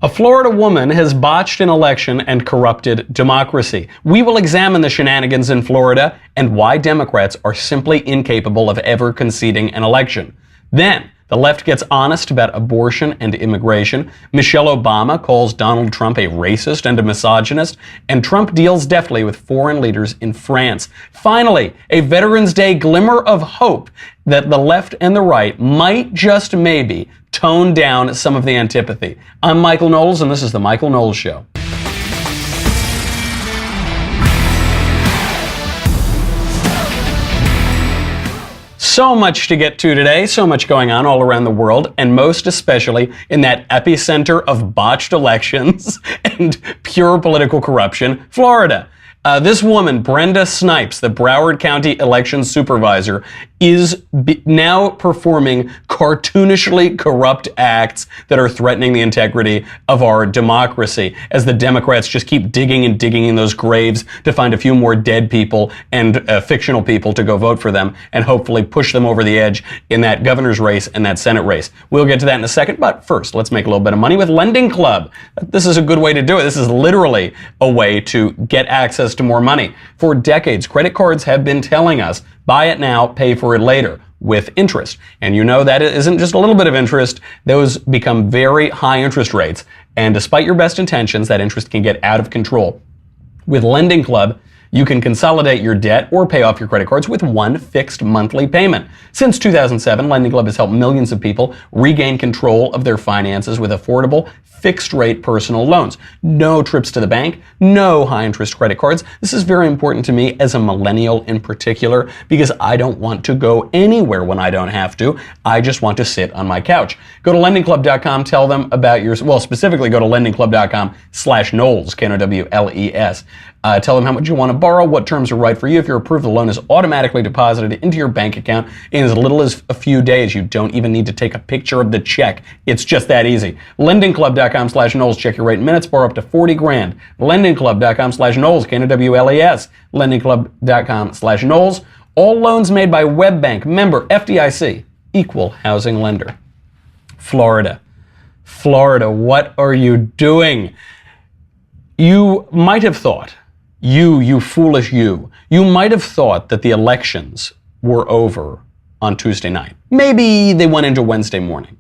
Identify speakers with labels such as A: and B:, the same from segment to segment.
A: A Florida woman has botched an election and corrupted democracy. We will examine the shenanigans in Florida and why Democrats are simply incapable of ever conceding an election. Then, the left gets honest about abortion and immigration. Michelle Obama calls Donald Trump a racist and a misogynist. And Trump deals deftly with foreign leaders in France. Finally, a Veterans Day glimmer of hope that the left and the right might just maybe tone down some of the antipathy. I'm Michael Knowles, and this is The Michael Knowles Show. So much to get to today, so much going on all around the world, and most especially in that epicenter of botched elections and pure political corruption, Florida. This woman, Brenda Snipes, the Broward County election supervisor, is now performing cartoonishly corrupt acts that are threatening the integrity of our democracy as the Democrats just keep digging and digging in those graves to find a few more dead people and fictional people to go vote for them and hopefully push them over the edge in that governor's race and that Senate race. We'll get to that in a second, but first, let's make a little bit of money with Lending Club. This is a good way to do it. This is literally a way to get access to more money. For decades, credit cards have been telling us, buy it now, pay for it later, with interest. And you know that it isn't just a little bit of interest. Those become very high interest rates. And despite your best intentions, that interest can get out of control. With Lending Club, you can consolidate your debt or pay off your credit cards with one fixed monthly payment. Since 2007, Lending Club has helped millions of people regain control of their finances with affordable, fixed-rate personal loans. No trips to the bank, no high-interest credit cards. This is very important to me as a millennial in particular because I don't want to go anywhere when I don't have to. I just want to sit on my couch. Go to lendingclub.com, tell them about your, well, specifically go to lendingclub.com/Knowles, Knowles. Tell them how much you want to borrow, what terms are right for you. If you're approved, the loan is automatically deposited into your bank account in as little as a few days. You don't even need to take a picture of the check. It's just that easy. Lendingclub.com/Knowles. Check your rate in minutes. Borrow up to 40 grand. Lendingclub.com/Knowles. Knowles. Lendingclub.com/Knowles. All loans made by WebBank. Member FDIC. Equal housing lender. Florida. Florida, what are you doing? You might have thought, you foolish you might have thought that the elections were over on Tuesday night. Maybe they went into Wednesday morning.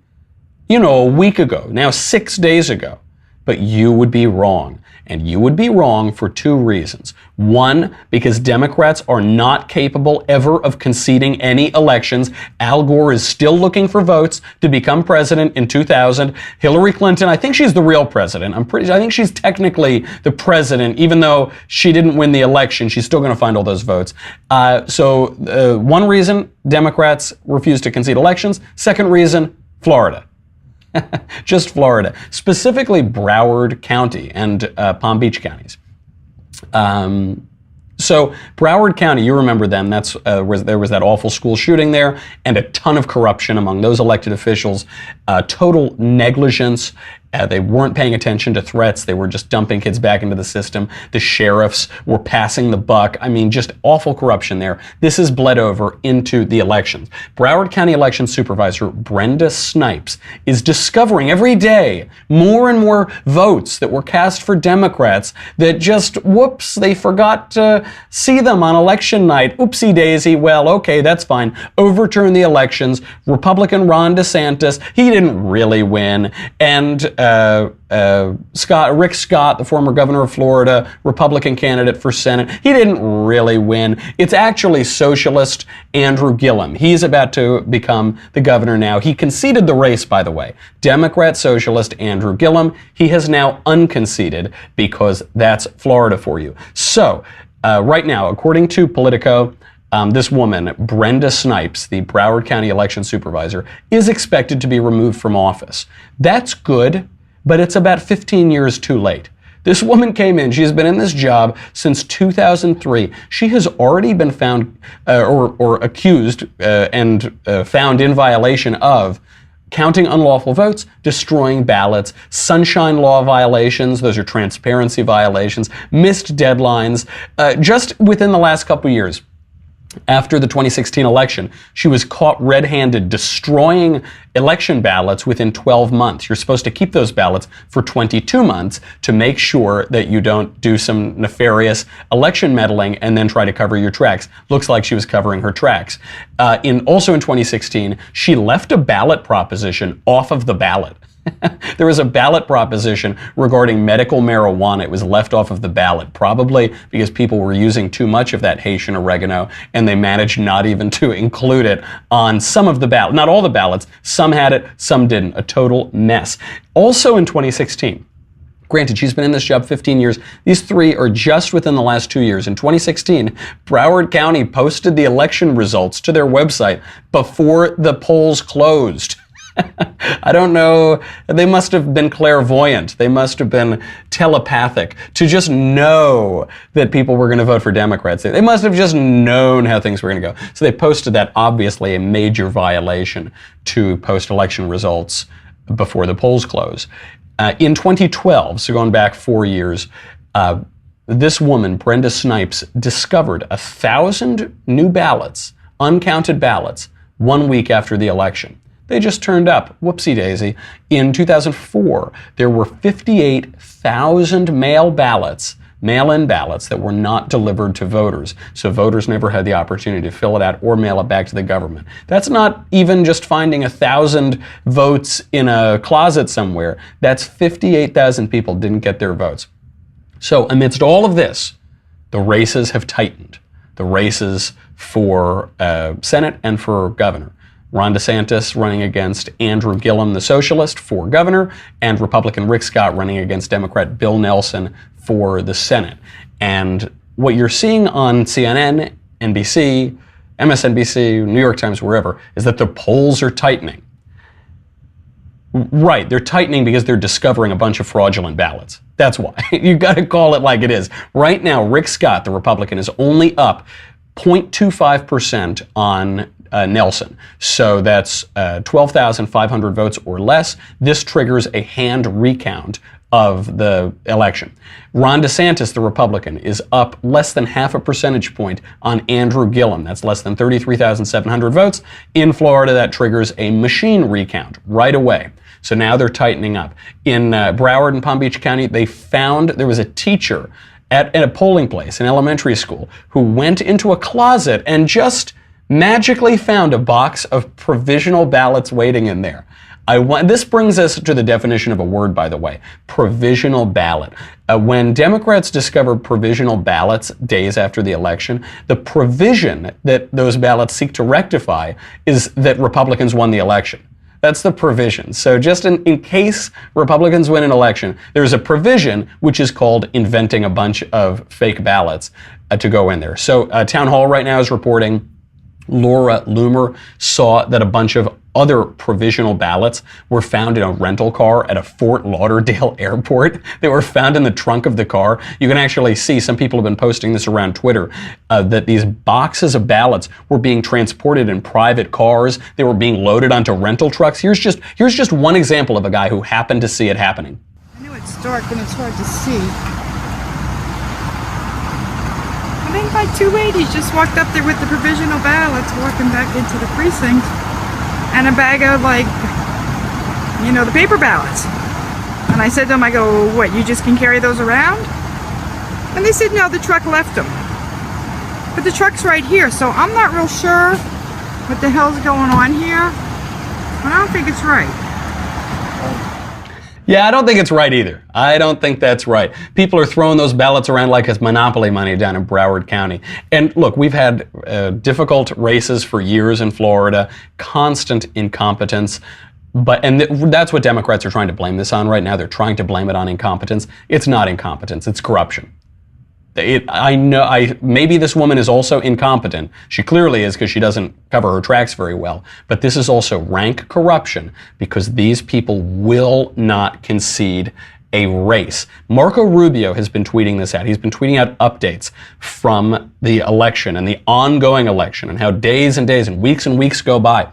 A: You know, a week ago, now 6 days ago. But you would be wrong. And you would be wrong for two reasons. One, because Democrats are not capable ever of conceding any elections. Al Gore is still looking for votes to become president in 2000. Hillary Clinton, I think she's the real president. I think she's technically the president, even though she didn't win the election. She's still going to find all those votes. One reason Democrats refuse to concede elections. Second reason, Florida. Just Florida, specifically Broward County and Palm Beach counties. So Broward County, you remember them. That's there was that awful school shooting there, and a ton of corruption among those elected officials. Total negligence. They weren't paying attention to threats. They were just dumping kids back into the system. The sheriffs were passing the buck. I mean, just awful corruption there. This has bled over into the elections. Broward County election supervisor Brenda Snipes is discovering every day more and more votes that were cast for Democrats that just, whoops, they forgot to see them on election night. Oopsie daisy. Well, okay, that's fine. Overturn the elections. Republican Ron DeSantis, he didn't really win. And Rick Scott, the former governor of Florida, Republican candidate for Senate, he didn't really win. It's actually socialist Andrew Gillum. He's about to become the governor now. He conceded the race, by the way. Democrat socialist Andrew Gillum. He has now unconceded because that's Florida for you. So, right now, according to Politico, this woman, Brenda Snipes, the Broward County election supervisor, is expected to be removed from office. That's good, but it's about 15 years too late. This woman came in, she's been in this job since 2003. She has already been found, or accused and found in violation of counting unlawful votes, destroying ballots, sunshine law violations, those are transparency violations, missed deadlines, just within the last couple years. After the 2016 election, she was caught red-handed destroying election ballots within 12 months. You're supposed to keep those ballots for 22 months to make sure that you don't do some nefarious election meddling and then try to cover your tracks. Looks like she was covering her tracks. Also in 2016, she left a ballot proposition off of the ballot. There was a ballot proposition regarding medical marijuana. It was left off of the ballot, probably because people were using too much of that Haitian oregano, and they managed not even to include it on some of the ballots. Not all the ballots. Some had it, some didn't. A total mess. Also in 2016, granted, she's been in this job 15 years. These three are just within the last 2 years. In 2016, Broward County posted the election results to their website before the polls closed. I don't know, they must have been clairvoyant. They must have been telepathic to just know that people were going to vote for Democrats. They must have just known how things were going to go. So they posted that, obviously a major violation to post election results before the polls close. In 2012, so going back 4 years, this woman, Brenda Snipes, discovered 1,000 new ballots, uncounted ballots, 1 week after the election. They just turned up. Whoopsie daisy. In 2004, there were 58,000 mail-in ballots that were not delivered to voters. So voters never had the opportunity to fill it out or mail it back to the government. That's not even just finding 1,000 votes in a closet somewhere. That's 58,000 people didn't get their votes. So amidst all of this, the races have tightened. The races for Senate and for governor. Ron DeSantis running against Andrew Gillum, the socialist, for governor, and Republican Rick Scott running against Democrat Bill Nelson for the Senate. And what you're seeing on CNN, NBC, MSNBC, New York Times, wherever, is that the polls are tightening. Right, they're tightening because they're discovering a bunch of fraudulent ballots. That's why. You got to call it like it is. Right now, Rick Scott, the Republican, is only up 0.25% on Nelson. So that's 12,500 votes or less. This triggers a hand recount of the election. Ron DeSantis, the Republican, is up less than half a percentage point on Andrew Gillum. That's less than 33,700 votes. In Florida, that triggers a machine recount right away. So now they're tightening up. In Broward and Palm Beach County, they found there was a teacher at a polling place, an elementary school, who went into a closet and just magically found a box of provisional ballots waiting in there. This brings us to the definition of a word, by the way, provisional ballot. When Democrats discover provisional ballots days after the election, the provision that those ballots seek to rectify is that Republicans won the election. That's the provision. So just in case Republicans win an election, there's a provision which is called inventing a bunch of fake ballots to go in there. So Town Hall right now is reporting Laura Loomer saw that a bunch of other provisional ballots were found in a rental car at a Fort Lauderdale airport. They were found in the trunk of the car. You can actually see, some people have been posting this around Twitter, that these boxes of ballots were being transported in private cars. They were being loaded onto rental trucks. Here's just one example of a guy who happened to see it happening.
B: I know it's dark and it's hard to see. I think my two ladies just walked up there with the provisional ballots, walking back into the precinct, and a bag of, like, you know, the paper ballots. And I said to them, I go, what, you just can carry those around? And they said, no, the truck left them. But the truck's right here, so I'm not real sure what the hell's going on here, but I don't think it's right.
A: Yeah, I don't think it's right either. I don't think that's right. People are throwing those ballots around like it's Monopoly money down in Broward County. And look, we've had difficult races for years in Florida, constant incompetence. That's what Democrats are trying to blame this on right now. They're trying to blame it on incompetence. It's not incompetence, it's corruption. Maybe this woman is also incompetent. She clearly is, because she doesn't cover her tracks very well. But this is also rank corruption, because these people will not concede a race. Marco Rubio has been tweeting this out. He's been tweeting out updates from the election and the ongoing election, and how days and days and weeks go by.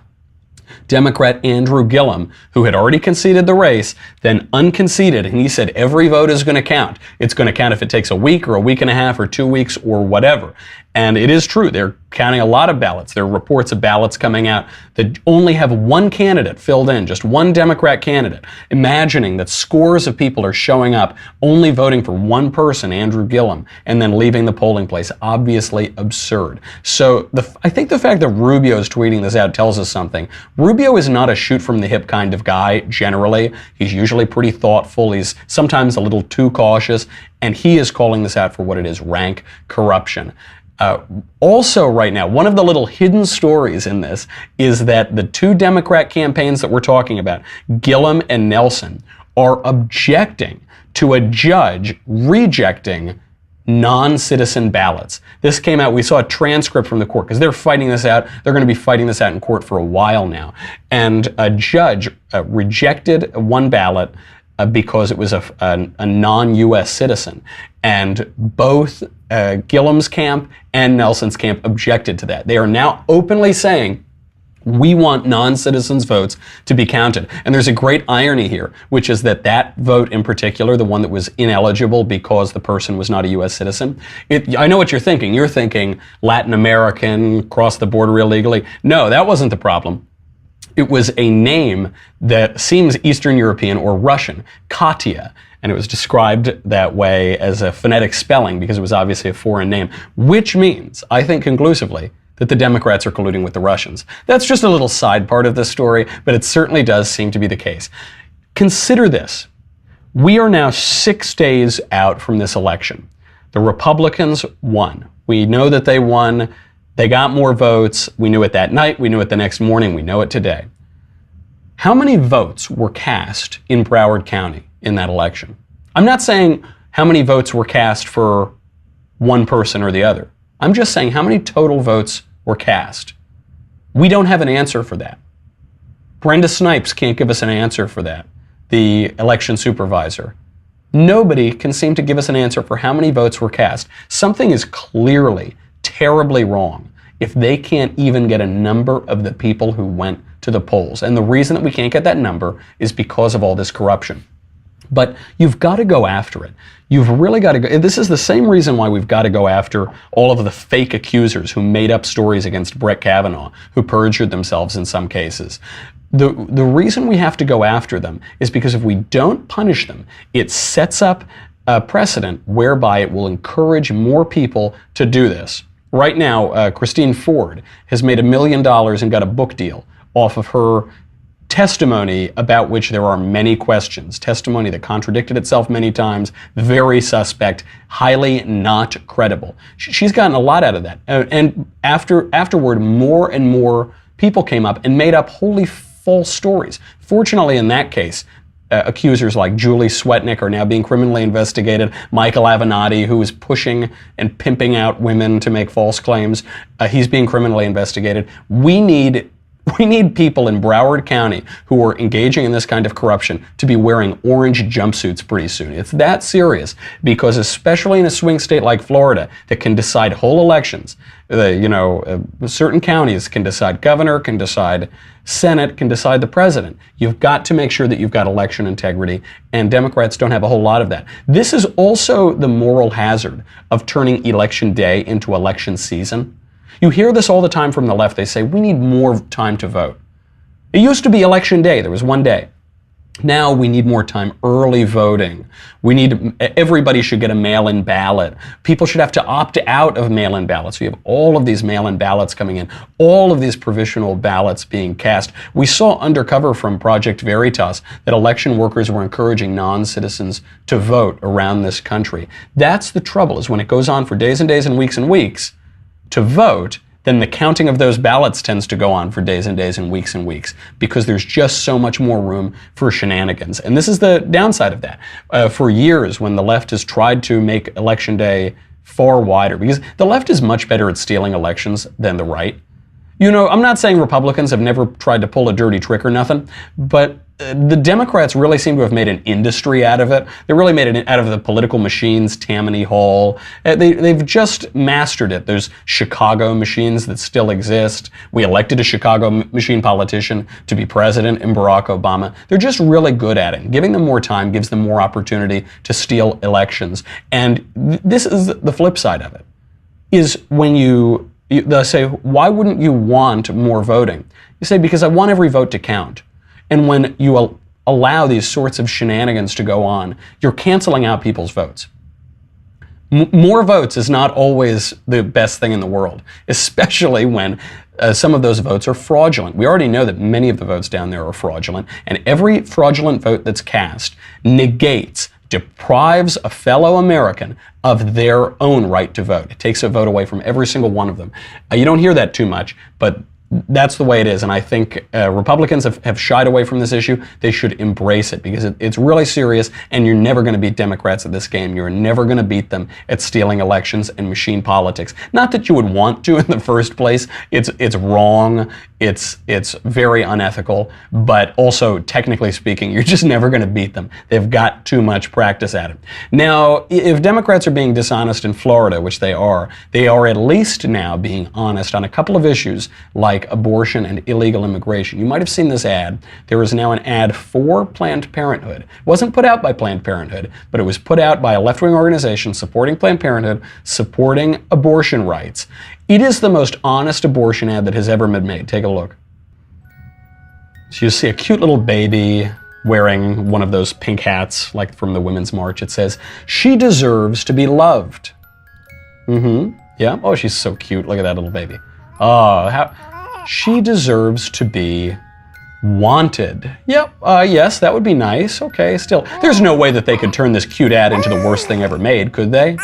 A: Democrat Andrew Gillum, who had already conceded the race, then unconceded, and he said every vote is going to count. It's going to count if it takes a week or a week and a half or 2 weeks or whatever. And it is true, they're counting a lot of ballots. There are reports of ballots coming out that only have one candidate filled in, just one Democrat candidate, imagining that scores of people are showing up only voting for one person, Andrew Gillum, and then leaving the polling place. Obviously absurd. So I think the fact that Rubio is tweeting this out tells us something. Rubio is not a shoot from the hip kind of guy generally. He's usually pretty thoughtful. He's sometimes a little too cautious, and he is calling this out for what it is, rank corruption. Also right now, one of the little hidden stories in this is that the two Democrat campaigns that we're talking about, Gillum and Nelson, are objecting to a judge rejecting non-citizen ballots. This came out, we saw a transcript from the court, because they're fighting this out. They're going to be fighting this out in court for a while now. And a judge rejected one ballot because it was a non-U.S. citizen. And both Gillum's camp and Nelson's camp objected to that. They are now openly saying, we want non-citizens' votes to be counted. And there's a great irony here, which is that that vote in particular, the one that was ineligible because the person was not a U.S. citizen, I know what you're thinking. You're thinking Latin American, cross the border illegally. No, that wasn't the problem. It was a name that seems Eastern European or Russian, Katya. And it was described that way as a phonetic spelling because it was obviously a foreign name, which means, I think conclusively, that the Democrats are colluding with the Russians. That's just a little side part of this story, but it certainly does seem to be the case. Consider this. We are now 6 days out from this election. The Republicans won. We know that they won. They got more votes. We knew it that night. We knew it the next morning. We know it today. How many votes were cast in Broward County in that election? I'm not saying how many votes were cast for one person or the other. I'm just saying how many total votes were cast. We don't have an answer for that. Brenda Snipes can't give us an answer for that, the election supervisor. Nobody can seem to give us an answer for how many votes were cast. Something is clearly terribly wrong if they can't even get a number of the people who went to the polls. And the reason that we can't get that number is because of all this corruption. But you've got to go after it. You've really got to go. This is the same reason why we've got to go after all of the fake accusers who made up stories against Brett Kavanaugh, who perjured themselves in some cases. The reason we have to go after them is because if we don't punish them, it sets up a precedent whereby it will encourage more people to do this. Right now, Christine Ford has made $1 million and got a book deal off of her testimony about which there are many questions. Testimony that contradicted itself many times, very suspect, highly not credible. She's gotten a lot out of that. And afterward, more and more people came up and made up wholly false stories. Fortunately, in that case, accusers like Julie Swetnick are now being criminally investigated. Michael Avenatti, who is pushing and pimping out women to make false claims, he's being criminally investigated. We need people in Broward County who are engaging in this kind of corruption to be wearing orange jumpsuits pretty soon. It's that serious because especially in a swing state like Florida that can decide whole elections, certain counties can decide governor, can decide Senate, can decide the president. You've got to make sure that you've got election integrity, and Democrats don't have a whole lot of that. This is also the moral hazard of turning election day into election season. You hear this all the time from the left. They say, we need more time to vote. It used to be election day. There was one day. Now we need more time. Early voting. Everybody should get a mail-in ballot. People should have to opt out of mail-in ballots. We have all of these mail-in ballots coming in, all of these provisional ballots being cast. We saw undercover from Project Veritas that election workers were encouraging non-citizens to vote around this country. That's the trouble, is when it goes on for days and days and weeks to vote, then the counting of those ballots tends to go on for days and weeks because there's just so much more room for shenanigans. And this is the downside of that. For years, when the left has tried to make election day far wider, because the left is much better at stealing elections than the right. I'm not saying Republicans have never tried to pull a dirty trick or nothing, but the Democrats really seem to have made an industry out of it. They really made it out of the political machines, Tammany Hall. They've just mastered it. There's Chicago machines that still exist. We elected a Chicago machine politician to be president in Barack Obama. They're just really good at it. Giving them more time gives them more opportunity to steal elections. And this is the flip side of it. is when they'll say, why wouldn't you want more voting? You say, because I want every vote to count. And when you allow these sorts of shenanigans to go on, you're canceling out people's votes. More votes is not always the best thing in the world, especially when some of those votes are fraudulent. We already know that many of the votes down there are fraudulent, and every fraudulent vote that's cast deprives a fellow American of their own right to vote. It takes a vote away from every single one of them. You don't hear that too much, but that's the way it is, and I think Republicans have shied away from this issue. They should embrace it because it's really serious, and you're never going to beat Democrats at this game. You're never going to beat them at stealing elections and machine politics. Not that you would want to in the first place. It's wrong. It's very unethical, but also, technically speaking, you're just never going to beat them. They've got too much practice at it. Now, if Democrats are being dishonest in Florida, which they are at least now being honest on a couple of issues like abortion and illegal immigration. You might have seen this ad. There is now an ad for Planned Parenthood. It wasn't put out by Planned Parenthood, but it was put out by a left-wing organization supporting Planned Parenthood, supporting abortion rights. It is the most honest abortion ad that has ever been made. Take a look. So you see a cute little baby wearing one of those pink hats, like from the Women's March. It says, "She deserves to be loved." Yeah. Oh, she's so cute. Look at that little baby. Oh, she deserves to be wanted. Yep. Yes, that would be nice. Okay, still. There's no way that they could turn this cute ad into the worst thing ever made, could they?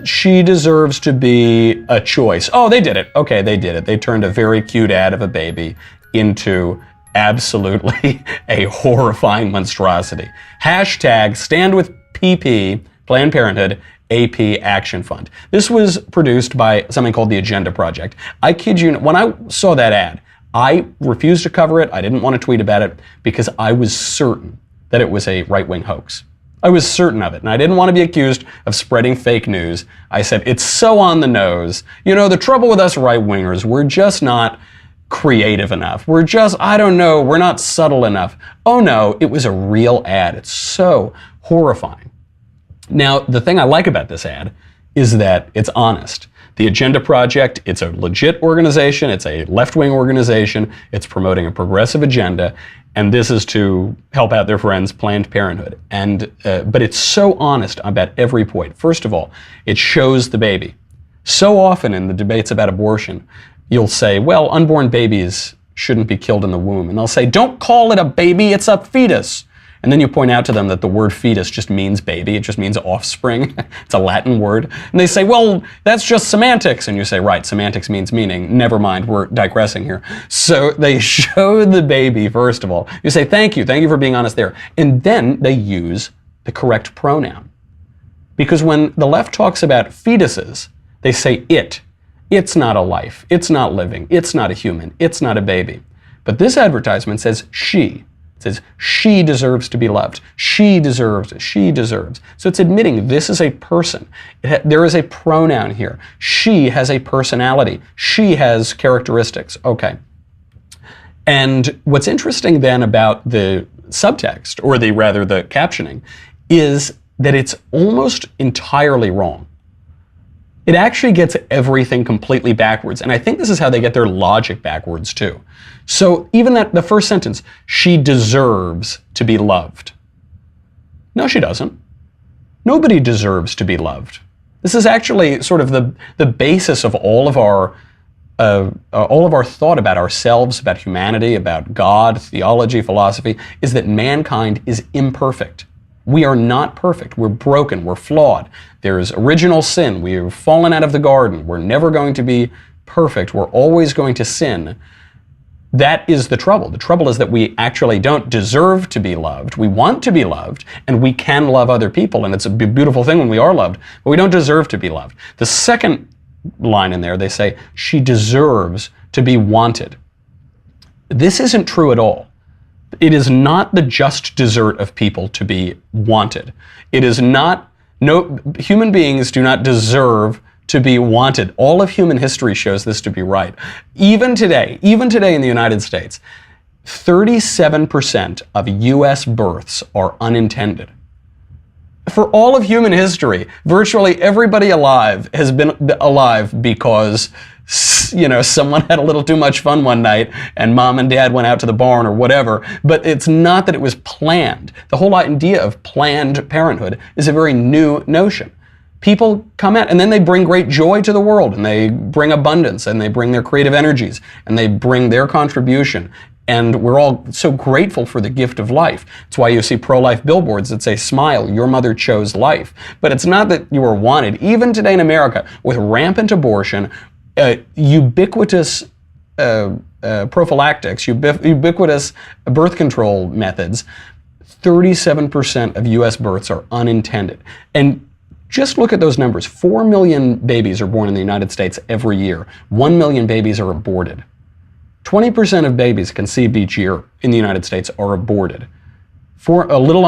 A: She deserves to be a choice. Oh, they did it. Okay, they did it. They turned a very cute ad of a baby into absolutely a horrifying monstrosity. Hashtag stand with PP, Planned Parenthood, AP Action Fund. This was produced by something called the Agenda Project. I kid you, when I saw that ad, I refused to cover it. I didn't want to tweet about it because I was certain that it was a right-wing hoax. I was certain of it, and I didn't want to be accused of spreading fake news. I said, it's so on the nose. You know, the trouble with us right-wingers, we're just not creative enough. We're just, I don't know, we're not subtle enough. Oh no, it was a real ad. It's so horrifying. Now, the thing I like about this ad is that it's honest. The Agenda Project, it's a legit organization, it's a left-wing organization, it's promoting a progressive agenda, and this is to help out their friends, Planned Parenthood. But it's so honest about every point. First of all, it shows the baby. So often in the debates about abortion, you'll say, well, unborn babies shouldn't be killed in the womb. And they'll say, don't call it a baby, it's a fetus. And then you point out to them that the word fetus just means baby, it just means offspring. It's a Latin word. And they say, well, that's just semantics. And you say, right, semantics means meaning. Never mind, we're digressing here. So they show the baby, first of all. You say, thank you for being honest there. And then they use the correct pronoun. Because when the left talks about fetuses, they say it. It's not a life. It's not living. It's not a human. It's not a baby. But this advertisement says she. It says, she deserves to be loved. She deserves. So it's admitting this is a person. There is a pronoun here. She has a personality. She has characteristics. Okay. And what's interesting then about the subtext, or the captioning, is that it's almost entirely wrong. It actually gets everything completely backwards. And I think this is how they get their logic backwards too. So even the first sentence, she deserves to be loved. No, she doesn't. Nobody deserves to be loved. This is actually sort of the basis of all of our thought about ourselves, about humanity, about God, theology, philosophy, is that mankind is imperfect. We are not perfect. We're broken. We're flawed. There's original sin. We've fallen out of the garden. We're never going to be perfect. We're always going to sin. That is the trouble. The trouble is that we actually don't deserve to be loved. We want to be loved, and we can love other people, and it's a beautiful thing when we are loved, but we don't deserve to be loved. The second line in there, they say, she deserves to be wanted. This isn't true at all. It is not the just desert of people to be wanted. It is not, no, human beings do not deserve to be wanted. All of human history shows this to be right. Even today in the United States, 37% of US births are unintended. For all of human history, virtually everybody alive has been alive because, someone had a little too much fun one night and mom and dad went out to the barn or whatever. But it's not that it was planned. The whole idea of Planned Parenthood is a very new notion. People come out and then they bring great joy to the world, and they bring abundance, and they bring their creative energies, and they bring their contribution. And we're all so grateful for the gift of life. It's why you see pro-life billboards that say, "Smile, your mother chose life." But it's not that you were wanted. Even today in America, with rampant abortion, ubiquitous prophylactics, ubiquitous birth control methods, 37% of U.S. births are unintended. And just look at those numbers. 4 million babies are born in the United States every year. 1 million babies are aborted. 20% of babies conceived each year in the United States are aborted. A little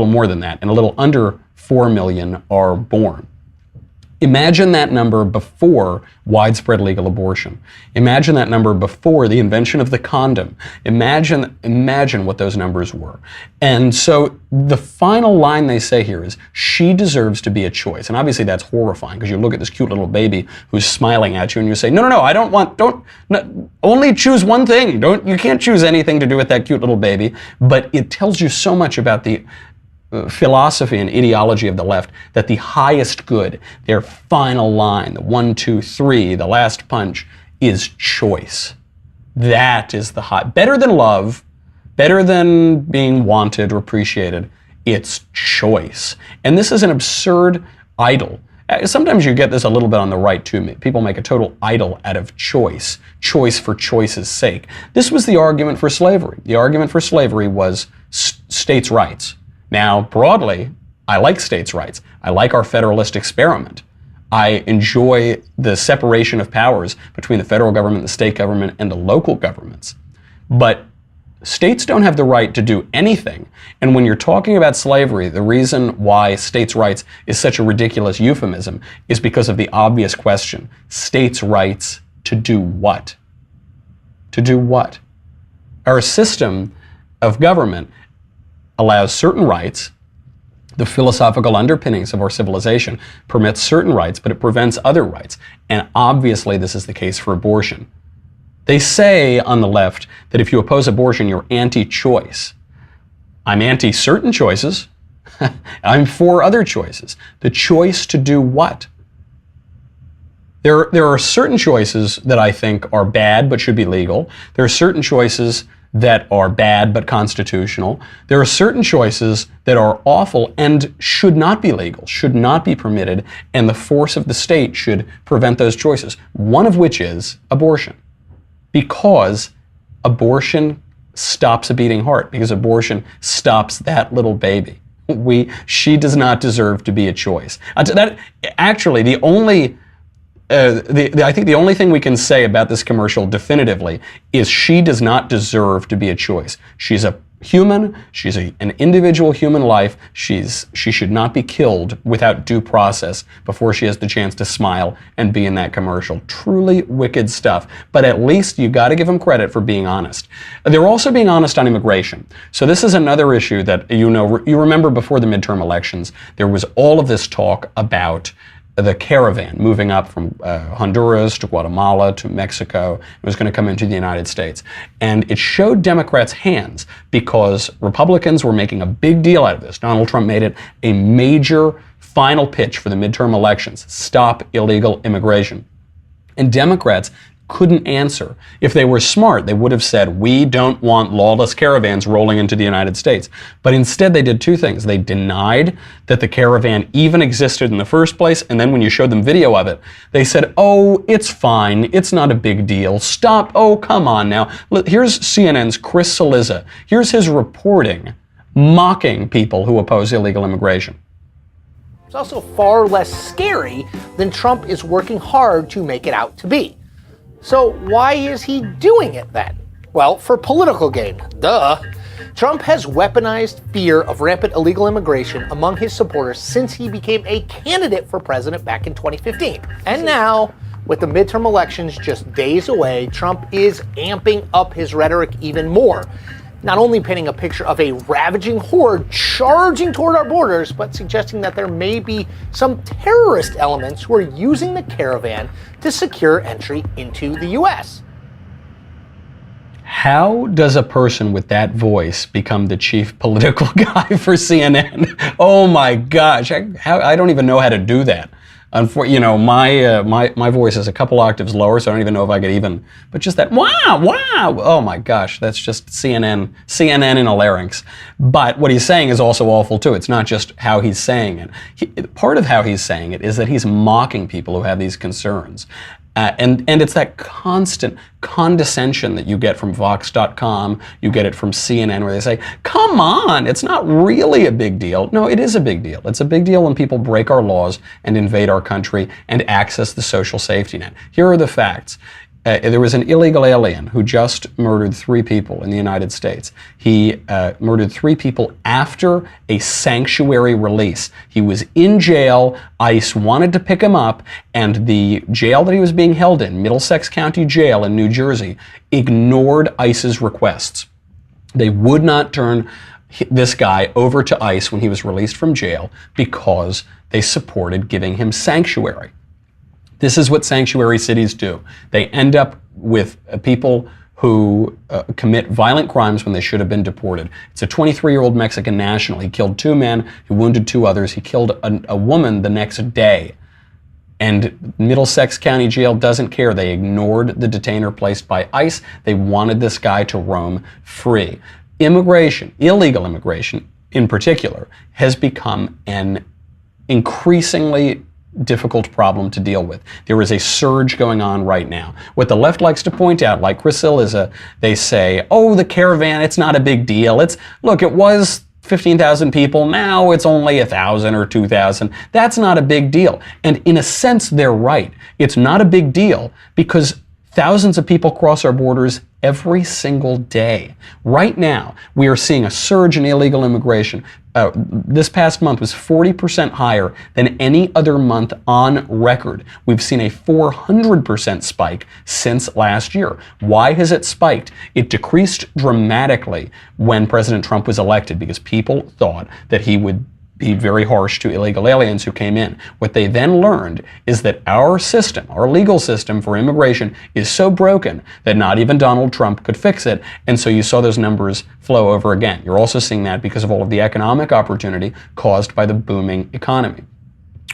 A: more than that, and a little under 4 million are born. Imagine that number before widespread legal abortion. Imagine that number before the invention of the condom. Imagine what those numbers were. And so the final line they say here is, "She deserves to be a choice." And obviously that's horrifying, because you look at this cute little baby who's smiling at you and you say, no, only choose one thing. You can't choose anything to do with that cute little baby. But it tells you so much about the philosophy and ideology of the left, that the highest good, their final line, the 1, 2, 3, the last punch, is choice. That is the high. Better than love, better than being wanted or appreciated, it's choice. And this is an absurd idol. Sometimes you get this a little bit on the right too. People make a total idol out of choice for choice's sake. This was the argument for slavery. The argument for slavery was states' rights. Now, broadly, I like states' rights. I like our federalist experiment. I enjoy the separation of powers between the federal government, the state government, and the local governments. But states don't have the right to do anything. And when you're talking about slavery, the reason why states' rights is such a ridiculous euphemism is because of the obvious question. States' rights to do what? To do what? Our system of government allows certain rights. The philosophical underpinnings of our civilization permits certain rights, but it prevents other rights. And obviously this is the case for abortion. They say on the left that if you oppose abortion, you're anti-choice. I'm anti-certain choices. I'm for other choices. The choice to do what? There are certain choices that I think are bad but should be legal. There are certain choices that are bad but constitutional. There are certain choices that are awful and should not be legal, should not be permitted, and the force of the state should prevent those choices. One of which is abortion. Because abortion stops a beating heart, because abortion stops that little baby. She does not deserve to be a choice. That actually, I think the only thing we can say about this commercial definitively is she does not deserve to be a choice. She's a human. She's an individual human life. She should not be killed without due process before she has the chance to smile and be in that commercial. Truly wicked stuff. But at least you got to give them credit for being honest. They're also being honest on immigration. So this is another issue that you remember before the midterm elections, there was all of this talk about the caravan moving up from Honduras to Guatemala to Mexico. It was going to come into the United States. And it showed Democrats' hands because Republicans were making a big deal out of this. Donald Trump made it a major final pitch for the midterm elections. Stop illegal immigration. And Democrats couldn't answer. If they were smart, they would have said, we don't want lawless caravans rolling into the United States. But instead, they did two things. They denied that the caravan even existed in the first place, and then when you showed them video of it, they said, oh, it's fine. It's not a big deal. Stop. Oh, come on now. Here's CNN's Chris Cillizza. Here's his reporting mocking people who oppose illegal immigration.
C: It's also far less scary than Trump is working hard to make it out to be. So why is he doing it then? Well, for political gain. Duh. Trump has weaponized fear of rampant illegal immigration among his supporters since he became a candidate for president back in 2015. And now, with the midterm elections just days away, Trump is amping up his rhetoric even more. not only painting a picture of a ravaging horde charging toward our borders, but suggesting that there may be some terrorist elements who are using the caravan to secure entry into the US.
A: How does a person with that voice become the chief political guy for CNN? Oh my gosh, I don't even know how to do that. You know, my voice is a couple octaves lower, so I don't even know if I could even. But just that wow, wow, oh my gosh, that's just CNN in a larynx. But what he's saying is also awful too. It's not just how he's saying it. Part of how he's saying it is that he's mocking people who have these concerns. And it's that constant condescension that you get from Vox.com, you get it from CNN, where they say, come on, it's not really a big deal. No, it is a big deal. It's a big deal when people break our laws and invade our country and access the social safety net. Here are the facts. There was an illegal alien who just murdered 3 people in the United States. He murdered 3 people after a sanctuary release. He was in jail. ICE wanted to pick him up, and the jail that he was being held in, Middlesex County Jail in New Jersey, ignored ICE's requests. They would not turn this guy over to ICE when he was released from jail because they supported giving him sanctuary. This is what sanctuary cities do. They end up with people who commit violent crimes when they should have been deported. It's a 23-year-old Mexican national. He killed 2 men, he wounded 2 others. He killed a woman the next day. And Middlesex County Jail doesn't care. They ignored the detainer placed by ICE. They wanted this guy to roam free. Immigration, illegal immigration in particular, has become an increasingly difficult problem to deal with. There is a surge going on right now. What the left likes to point out, like Chris Cillizza, they say, oh, the caravan, it's not a big deal. Look, it was 15,000 people, now it's only 1,000 or 2,000. That's not a big deal. And in a sense, they're right. It's not a big deal because thousands of people cross our borders every single day. Right now, we are seeing a surge in illegal immigration. This past month was 40% higher than any other month on record. We've seen a 400% spike since last year. Why has it spiked? It decreased dramatically when President Trump was elected because people thought that he would be very harsh to illegal aliens who came in. What they then learned is that our system, our legal system for immigration, is so broken that not even Donald Trump could fix it, and so you saw those numbers flow over again. You're also seeing that because of all of the economic opportunity caused by the booming economy.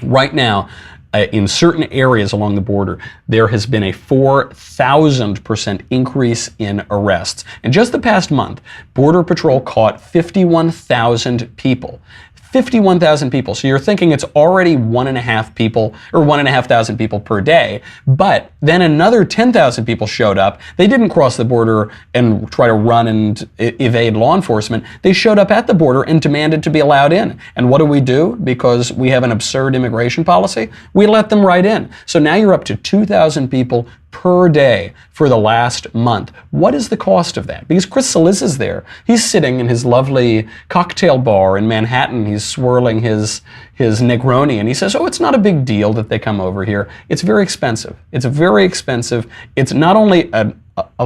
A: Right now, in certain areas along the border, there has been a 4,000% increase in arrests. In just the past month, Border Patrol caught 51,000 people. 51,000 people. So you're thinking it's already 1,500 people per day, but then another 10,000 people showed up. They didn't cross the border and try to run and evade law enforcement. They showed up at the border and demanded to be allowed in. And what do? Because we have an absurd immigration policy? We let them right in. So now you're up to 2,000 people per day for the last month. What is the cost of that? Because Chris Cillizza's there. He's sitting in his lovely cocktail bar in Manhattan. He's swirling his Negroni, and he says, oh, it's not a big deal that they come over here. It's very expensive. It's very expensive. It's not only a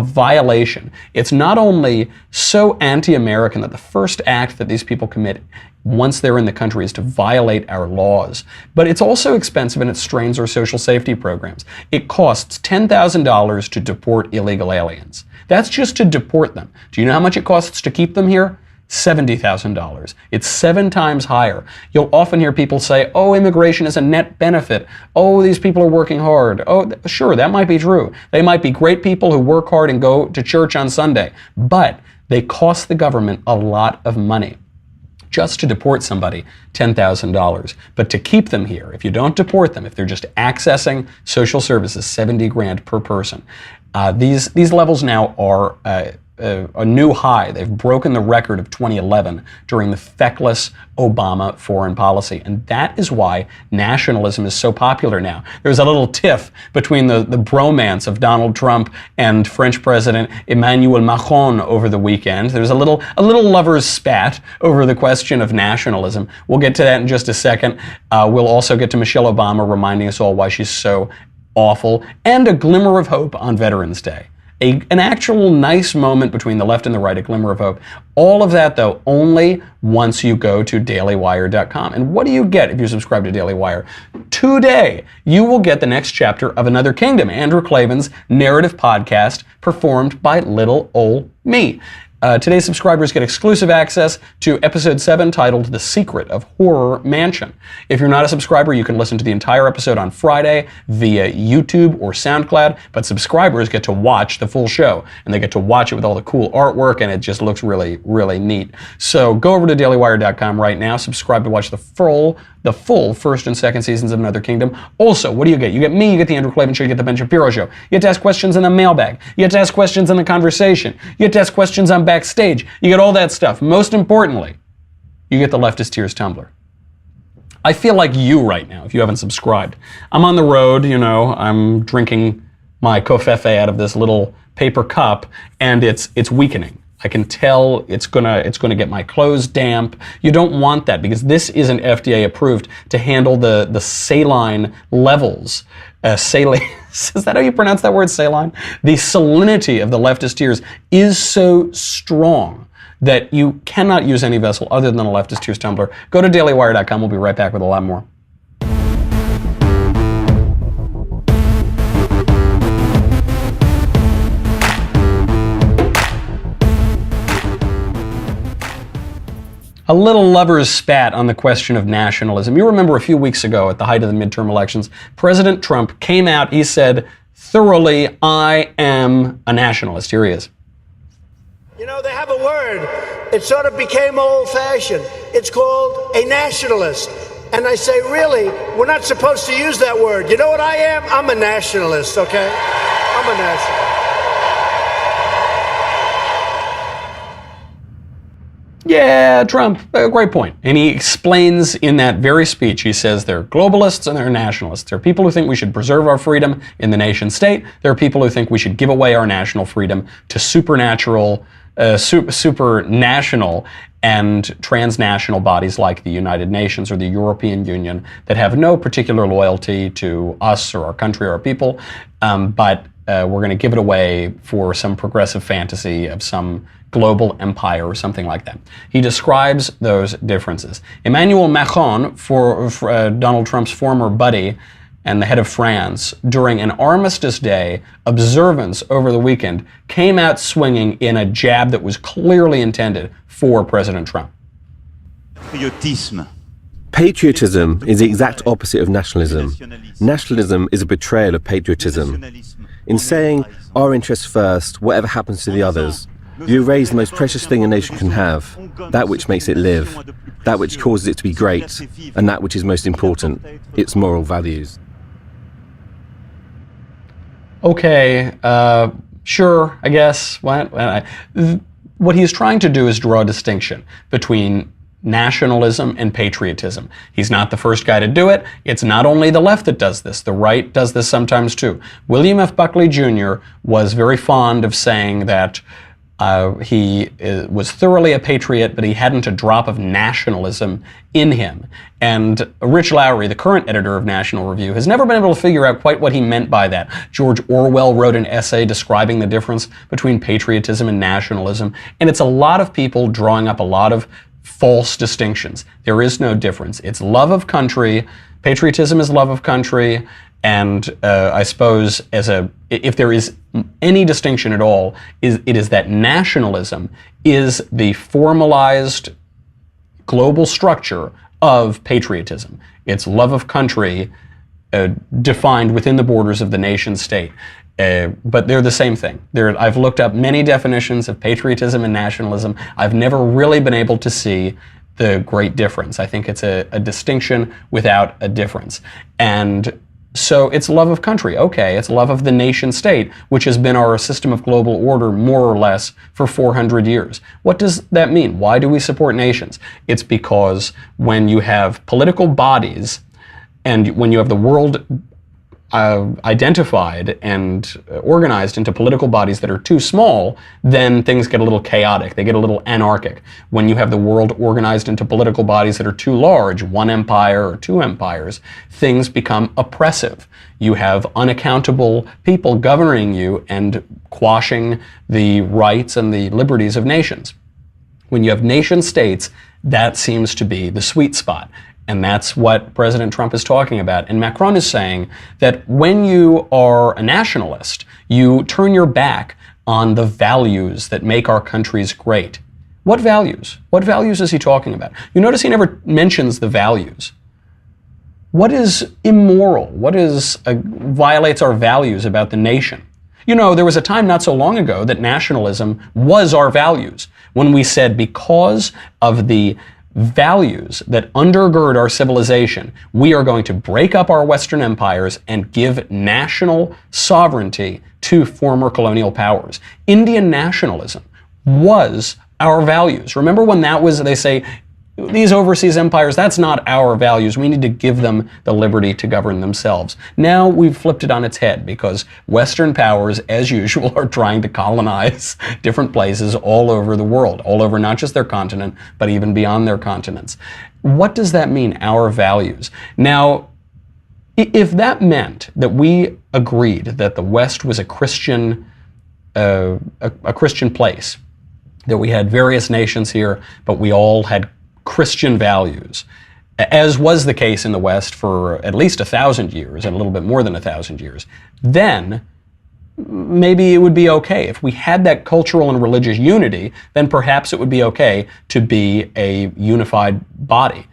A: violation. It's not only so anti-American that the first act that these people commit once they're in the country is to violate our laws, but it's also expensive and it strains our social safety programs. It costs $10,000 to deport illegal aliens. That's just to deport them. Do you know how much it costs to keep them here? $70,000. It's 7 times higher. You'll often hear people say, oh, immigration is a net benefit. Oh, these people are working hard. Oh, sure, that might be true. They might be great people who work hard and go to church on Sunday, but they cost the government a lot of money. Just to deport somebody, $10,000. But to keep them here, if you don't deport them, if they're just accessing social services, $70,000 per person. These levels now are a new high. They've broken the record of 2011 during the feckless Obama foreign policy. And that is why nationalism is so popular now. There's a little tiff between the bromance of Donald Trump and French President Emmanuel Macron over the weekend. There's a little lover's spat over the question of nationalism. We'll get to that in just a second. We'll also get to Michelle Obama reminding us all why she's so awful, and a glimmer of hope on Veterans Day. an actual nice moment between the left and the right, a glimmer of hope. All of that, though, only once you go to dailywire.com. And what do you get if you subscribe to Daily Wire? Today, you will get the next chapter of Another Kingdom, Andrew Klavan's narrative podcast performed by little ol' me. Today's subscribers get exclusive access to episode 7 titled The Secret of Horror Mansion. If you're not a subscriber, you can listen to the entire episode on Friday via YouTube or SoundCloud, but subscribers get to watch the full show, and they get to watch it with all the cool artwork, and it just looks really, really neat. So go over to dailywire.com right now, subscribe to watch the full first and second seasons of Another Kingdom. Also, what do you get? You get me, you get the Andrew Klavan Show, you get the Ben Shapiro Show. You get to ask questions in the mailbag. You get to ask questions in the conversation. You get to ask questions on backstage. You get all that stuff. Most importantly, you get the Leftist Tears tumbler. I feel like you right now, if you haven't subscribed. I'm on the road, I'm drinking my covfefe out of this little paper cup, and it's weakening. I can tell it's gonna get my clothes damp. You don't want that because this isn't FDA approved to handle the saline levels. Saline, is that how you pronounce that word, saline? The salinity of the Leftist Tears is so strong that you cannot use any vessel other than a Leftist Tears tumbler. Go to dailywire.com. We'll be right back with a lot more. A little lover's spat on the question of nationalism. You remember a few weeks ago at the height of the midterm elections, President Trump came out, he said, thoroughly, I am a nationalist. Here he is.
D: They have a word. It sort of became old-fashioned. It's called a nationalist. And I say, really, we're not supposed to use that word. You know what I am? I'm a nationalist, okay? I'm a nationalist.
A: Yeah, Trump, great point. And he explains in that very speech, he says there are globalists and there are nationalists. There are people who think we should preserve our freedom in the nation state. There are people who think we should give away our national freedom to supranational and transnational bodies like the United Nations or the European Union that have no particular loyalty to us or our country or our people, but we're going to give it away for some progressive fantasy of some global empire or something like that. He describes those differences. Emmanuel Macron, for Donald Trump's former buddy and the head of France, during an Armistice Day observance over the weekend, came out swinging in a jab that was clearly intended for President Trump.
E: Patriotism is the exact opposite of nationalism. Nationalism is a betrayal of patriotism. In saying, our interests first, whatever happens to the others, you erase the most precious thing a nation can have, that which makes it live, that which causes it to be great, and that which is most important, its moral values.
A: Okay, sure, I guess. What he's trying to do is draw a distinction between nationalism and patriotism. He's not the first guy to do it. It's not only the left that does this. The right does this sometimes too. William F. Buckley Jr. was very fond of saying that he was thoroughly a patriot, but he hadn't a drop of nationalism in him. And Rich Lowry, the current editor of National Review, has never been able to figure out quite what he meant by that. George Orwell wrote an essay describing the difference between patriotism and nationalism, and it's a lot of people drawing up a lot of false distinctions. There is no difference. It's love of country. Patriotism is love of country. And I suppose if there is any distinction at all, it is that nationalism is the formalized global structure of patriotism. It's love of country defined within the borders of the nation state. But they're the same thing. I've looked up many definitions of patriotism and nationalism. I've never really been able to see the great difference. I think it's a distinction without a difference. And so it's love of country. Okay, it's love of the nation state, which has been our system of global order more or less for 400 years. What does that mean? Why do we support nations? It's because when you have political bodies and when you have the world identified and organized into political bodies that are too small, then things get a little chaotic. They get a little anarchic. When you have the world organized into political bodies that are too large, one empire or two empires, things become oppressive. You have unaccountable people governing you and quashing the rights and the liberties of nations. When you have nation states, that seems to be the sweet spot. And that's what President Trump is talking about. And Macron is saying that when you are a nationalist, you turn your back on the values that make our countries great. What values? What values is he talking about? You notice he never mentions the values. What is immoral? What is violates our values about the nation? You know, there was a time not so long ago that nationalism was our values, when we said because of the values that undergird our civilization, we are going to break up our Western empires and give national sovereignty to former colonial powers. Indian nationalism was our values. Remember when that was, they say, these overseas empires, that's not our values. We need to give them the liberty to govern themselves. Now we've flipped it on its head because Western powers, as usual, are trying to colonize different places all over the world, all over not just their continent, but even beyond their continents. What does that mean, our values? Now, if that meant that we agreed that the West was a Christian place, that we had various nations here, but we all had Christian values, as was the case in the West for at least 1,000 years and a little bit more than 1,000 years, then maybe it would be okay. If we had that cultural and religious unity, then perhaps it would be okay to be a unified body.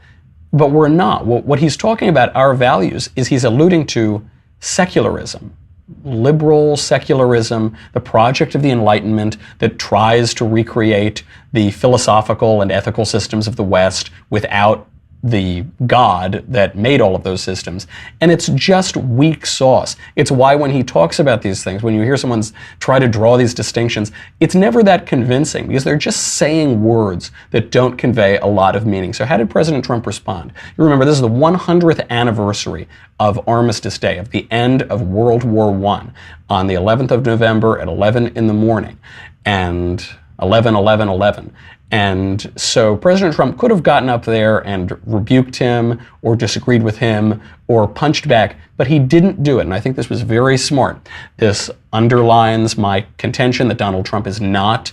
A: But we're not. What he's talking about, our values, is he's alluding to secularism. Liberal secularism, the project of the Enlightenment that tries to recreate the philosophical and ethical systems of the West without the God that made all of those systems. And it's just weak sauce. It's why when he talks about these things, when you hear someone try to draw these distinctions, it's never that convincing because they're just saying words that don't convey a lot of meaning. So how did President Trump respond? You remember, this is the 100th anniversary of Armistice Day, of the end of World War I, on the 11th of November at 11 in the morning, and 11/11/11. And so President Trump could have gotten up there and rebuked him or disagreed with him or punched back, but he didn't do it. And I think this was very smart. This underlines my contention that Donald Trump is not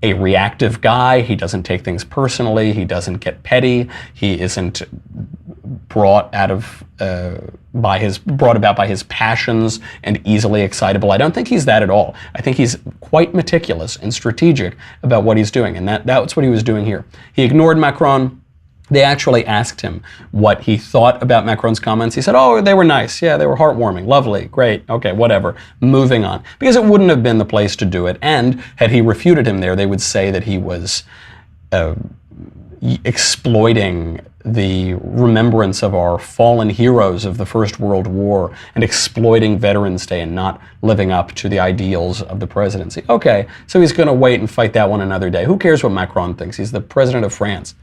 A: a reactive guy. He doesn't take things personally. He doesn't get petty. He isn't brought about by his passions and easily excitable. I don't think he's that at all. I think he's quite meticulous and strategic about what he's doing, and that's what he was doing here. He ignored Macron. They actually asked him what he thought about Macron's comments. He said, oh, they were nice. Yeah, they were heartwarming. Lovely. Great. Okay, whatever. Moving on. Because it wouldn't have been the place to do it. And had he refuted him there, they would say that he was exploiting the remembrance of our fallen heroes of the First World War and exploiting Veterans Day and not living up to the ideals of the presidency. Okay, so he's going to wait and fight that one another day. Who cares what Macron thinks? He's the president of France.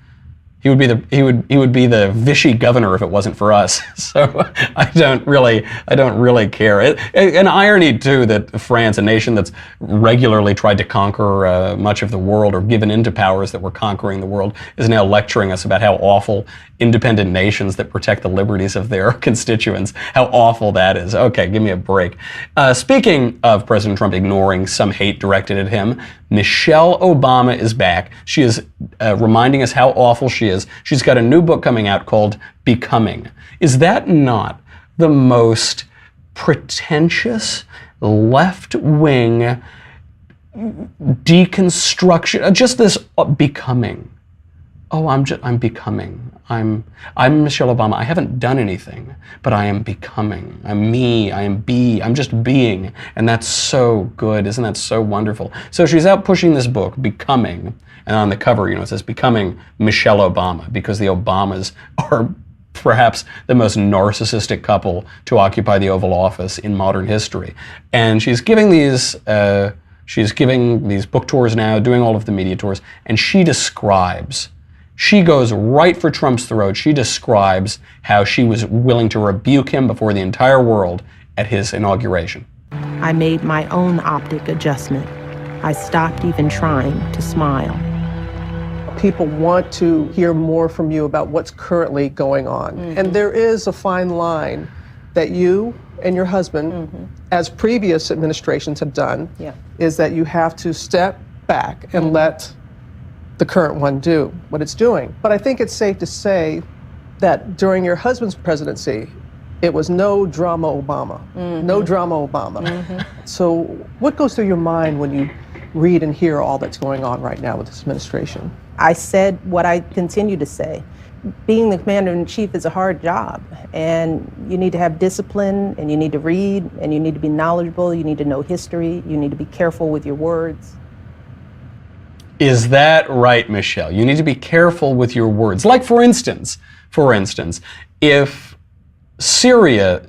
A: He would be the Vichy governor if it wasn't for us. So I don't really care. An irony too that France, a nation that's regularly tried to conquer much of the world or given into powers that were conquering the world, is now lecturing us about how awful independent nations that protect the liberties of their constituents, how awful that is. Okay, give me a break. Speaking of President Trump ignoring some hate directed at him, Michelle Obama is back. She is reminding us how awful she is. She's got a new book coming out called Becoming. Is that not the most pretentious, left-wing deconstruction? Just this becoming. Oh, I'm becoming. I'm Michelle Obama. I haven't done anything, but I am becoming. I'm me. I am I'm just being. And that's so good. Isn't that so wonderful? So she's out pushing this book, Becoming. And on the cover, it says Becoming Michelle Obama, because the Obamas are perhaps the most narcissistic couple to occupy the Oval Office in modern history. And she's giving these book tours now, doing all of the media tours, and she goes right for Trump's throat. She describes how she was willing to rebuke him before the entire world at his inauguration.
F: I made my own optic adjustment. I stopped even trying to smile.
G: People want to hear more from you about what's currently going on. And there is a fine line that you and your husband, as previous administrations have done, is that you have to step back and let the current one do what it's doing. But I think it's safe to say that during your husband's presidency, it was no drama Obama. No drama Obama. So what goes through your mind when you read and hear all that's going on right now with this administration?
F: I said what I continue to say. Being the commander-in-chief is a hard job, and you need to have discipline, and you need to read, and you need to be knowledgeable, you need to know history, you need to be careful with your words.
A: Is that right, Michelle? You need to be careful with your words. Like, for instance, if Syria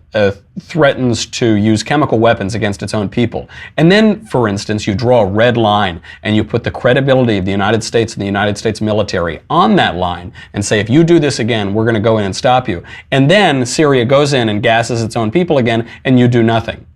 A: threatens to use chemical weapons against its own people, and then, for instance, you draw a red line and you put the credibility of the United States and the United States military on that line and say, if you do this again, we're going to go in and stop you. And then Syria goes in and gasses its own people again, and you do nothing.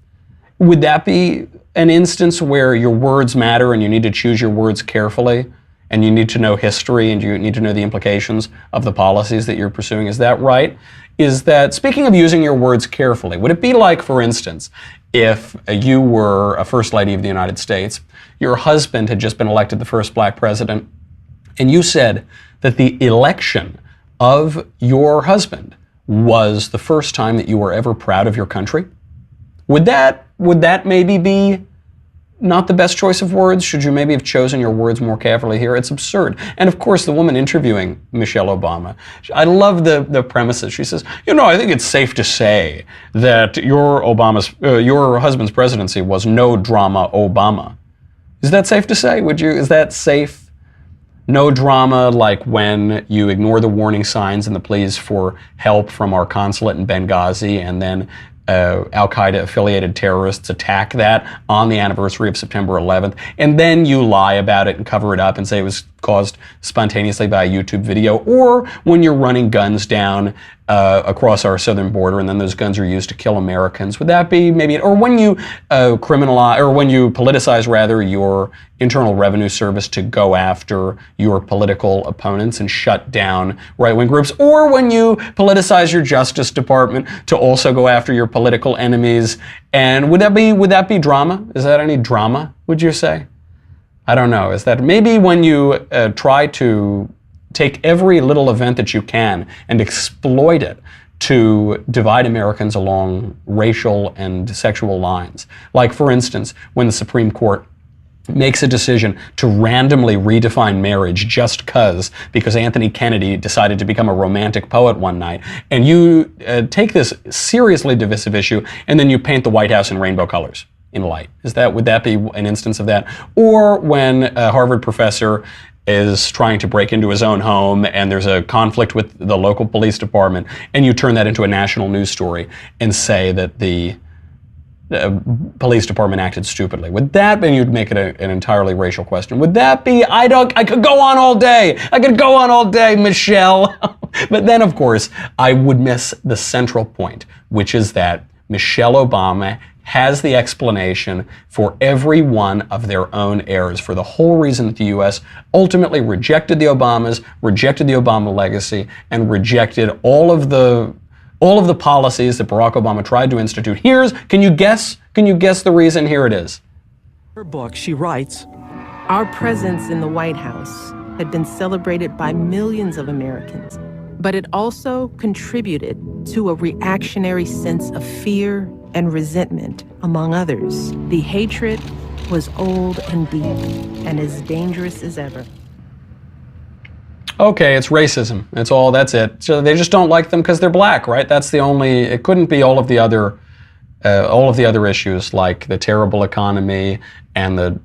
A: Would that be an instance where your words matter and you need to choose your words carefully, and you need to know history and you need to know the implications of the policies that you're pursuing? Is that right? Is that, speaking of using your words carefully, would it be like, for instance, if you were a First Lady of the United States, your husband had just been elected the first black president, and you said that the election of your husband was the first time that you were ever proud of your country? Would that maybe be not the best choice of words? Should you maybe have chosen your words more carefully here? It's absurd. And of course, the woman interviewing Michelle Obama, I love the premises. She says, I think it's safe to say that your husband's presidency was no drama Obama. Is that safe to say? Is that safe? No drama, like when you ignore the warning signs and the pleas for help from our consulate in Benghazi, and then Al-Qaeda affiliated terrorists attack that on the anniversary of September 11th, and then you lie about it and cover it up and say it was caused spontaneously by a YouTube video, or when you're running guns down across our southern border and then those guns are used to kill Americans. Would that be maybe, or when you politicize rather your Internal Revenue Service to go after your political opponents and shut down right-wing groups, or when you politicize your Justice Department to also go after your political enemies? And would that be drama? Is that any drama, would you say? I don't know. Is that maybe when you try to take every little event that you can and exploit it to divide Americans along racial and sexual lines? Like, for instance, when the Supreme Court makes a decision to randomly redefine marriage just because Anthony Kennedy decided to become a romantic poet one night, and you take this seriously divisive issue and then you paint the White House in rainbow colors in light. Would that be an instance of that? Or when a Harvard professor is trying to break into his own home and there's a conflict with the local police department, and you turn that into a national news story and say that the police department acted stupidly. Would that be, you'd make it an entirely racial question? Would that be, I could go on all day, Michelle. But then, of course, I would miss the central point, which is that Michelle Obama has the explanation for every one of their own errors, for the whole reason that the U.S. ultimately rejected the Obamas, rejected the Obama legacy, and rejected all of the policies that Barack Obama tried to institute. Can you guess the reason? Here it is.
H: Her book, she writes,
F: Our presence in the White House had been celebrated by millions of Americans, but it also contributed to a reactionary sense of fear and resentment among others. The hatred was old and deep and as dangerous as ever.
A: Okay, it's racism. That's it. So they just don't like them because they're black, right? It couldn't be all of the other issues, like the terrible economy and the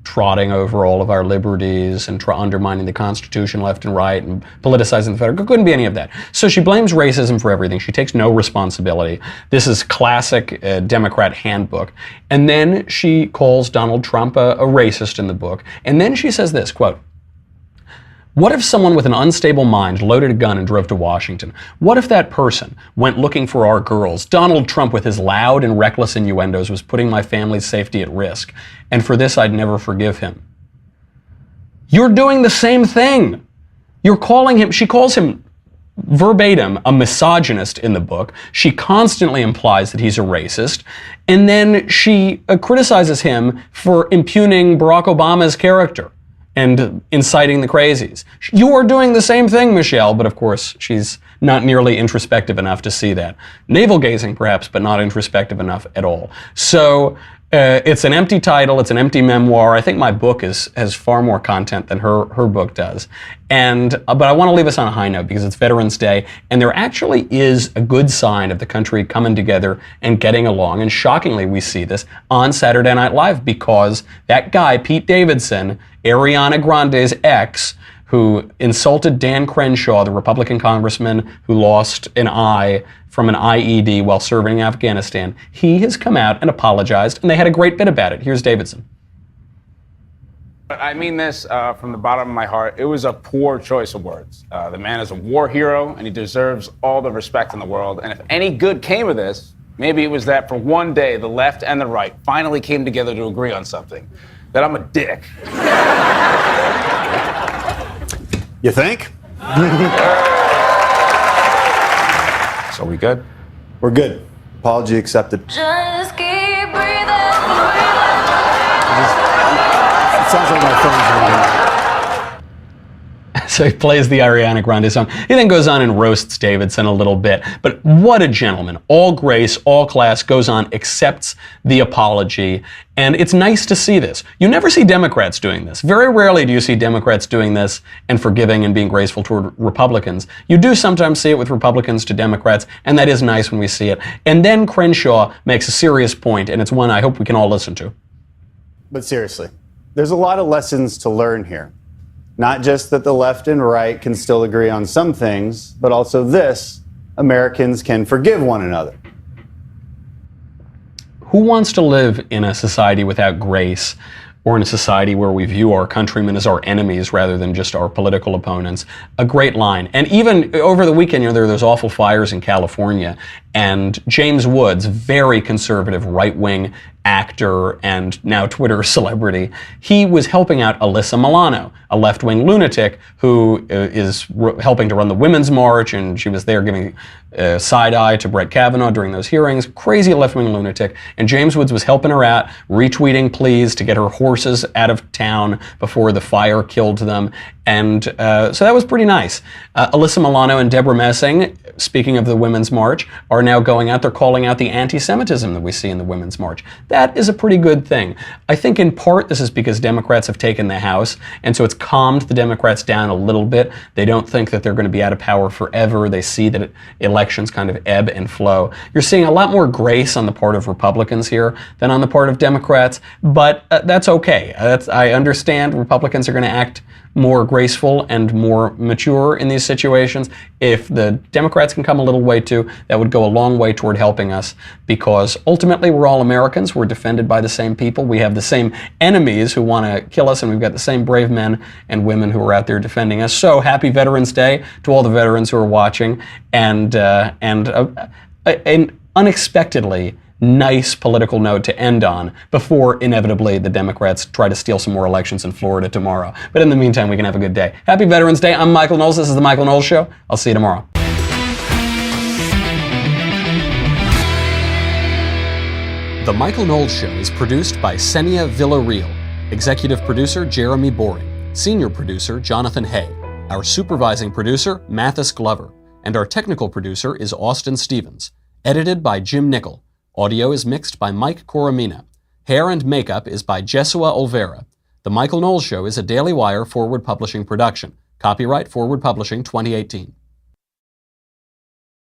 A: trotting over all of our liberties and undermining the Constitution left and right and politicizing the federal. It couldn't be any of that. So she blames racism for everything. She takes no responsibility. This is classic Democrat handbook. And then she calls Donald Trump a racist in the book. And then she says this, quote, What if someone with an unstable mind loaded a gun and drove to Washington? What if that person went looking for our girls? Donald Trump, with his loud and reckless innuendos, was putting my family's safety at risk. And for this, I'd never forgive him. You're doing the same thing. You're calling him, she calls him verbatim a misogynist in the book. She constantly implies that he's a racist. And then she criticizes him for impugning Barack Obama's character and inciting the crazies. You are doing the same thing, Michelle, but of course she's not nearly introspective enough to see that. Navel-gazing perhaps, but not introspective enough at all. So it's an empty title, it's an empty memoir. I think my book has far more content than her book does. But I want to leave us on a high note because it's Veterans Day, and there actually is a good sign of the country coming together and getting along. And shockingly, we see this on Saturday Night Live because that guy, Pete Davidson, Ariana Grande's ex, who insulted Dan Crenshaw, the Republican congressman who lost an eye from an IED while serving in Afghanistan, he has come out and apologized, and they had a great bit about it. Here's Davidson.
I: I mean this from the bottom of my heart. It was a poor choice of words. The man is a war hero, and he deserves all the respect in the world. And if any good came of this, maybe it was that for one day, the left and the right finally came together to agree on something. That I'm a dick.
J: You think?
I: So we good?
J: We're good. Apology accepted.
K: Just keep breathing.
J: It sounds like my phone's ringing.
A: So he plays the Ariana Grande song. He then goes on and roasts Davidson a little bit. But what a gentleman. All grace, all class, goes on, accepts the apology. And it's nice to see this. You never see Democrats doing this. Very rarely do you see Democrats doing this and forgiving and being graceful toward Republicans. You do sometimes see it with Republicans to Democrats, and that is nice when we see it. And then Crenshaw makes a serious point, and it's one I hope we can all listen to.
J: But seriously, there's a lot of lessons to learn here. Not just that the left and right can still agree on some things, but also this: Americans can forgive one another.
A: Who wants to live in a society without grace, or in a society where we view our countrymen as our enemies rather than just our political opponents? A great line. And even over the weekend, there were those awful fires in California, and James Woods, very conservative, right-wing actor and now Twitter celebrity, he was helping out Alyssa Milano, a left-wing lunatic who is helping to run the Women's March, and she was there giving side-eye to Brett Kavanaugh during those hearings. Crazy left-wing lunatic. And James Woods was helping her out, retweeting pleas to get her horses out of town before the fire killed them. And so that was pretty nice. Alyssa Milano and Deborah Messing, speaking of the Women's March, are now going out. They're calling out the anti-Semitism that we see in the Women's March. That is a pretty good thing. I think in part this is because Democrats have taken the House, and so it's calmed the Democrats down a little bit. They don't think that they're going to be out of power forever. They see that elections kind of ebb and flow. You're seeing a lot more grace on the part of Republicans here than on the part of Democrats, but that's okay. I understand Republicans are going to act more graceful and more mature in these situations. If the Democrats can come a little way too, that would go a long way toward helping us, because ultimately we're all Americans. We're defended by the same people. We have the same enemies who want to kill us, and we've got the same brave men and women who are out there defending us. So happy Veterans Day to all the veterans who are watching, and an unexpectedly nice political note to end on before inevitably the Democrats try to steal some more elections in Florida tomorrow. But in the meantime, we can have a good day. Happy Veterans Day. I'm Michael Knowles. This is The Michael Knowles Show. I'll see you tomorrow. The Michael Knowles Show is produced by Senia Villarreal. Executive producer Jeremy Boring. Senior producer Jonathan Hay. Our supervising producer Mathis Glover. And our technical producer is Austin Stevens. Edited by Jim Nickel. Audio is mixed by Mike Coromina. Hair and makeup is by Jesua Olvera. The Michael Knowles Show is a Daily Wire Forward Publishing production. Copyright Forward Publishing 2018.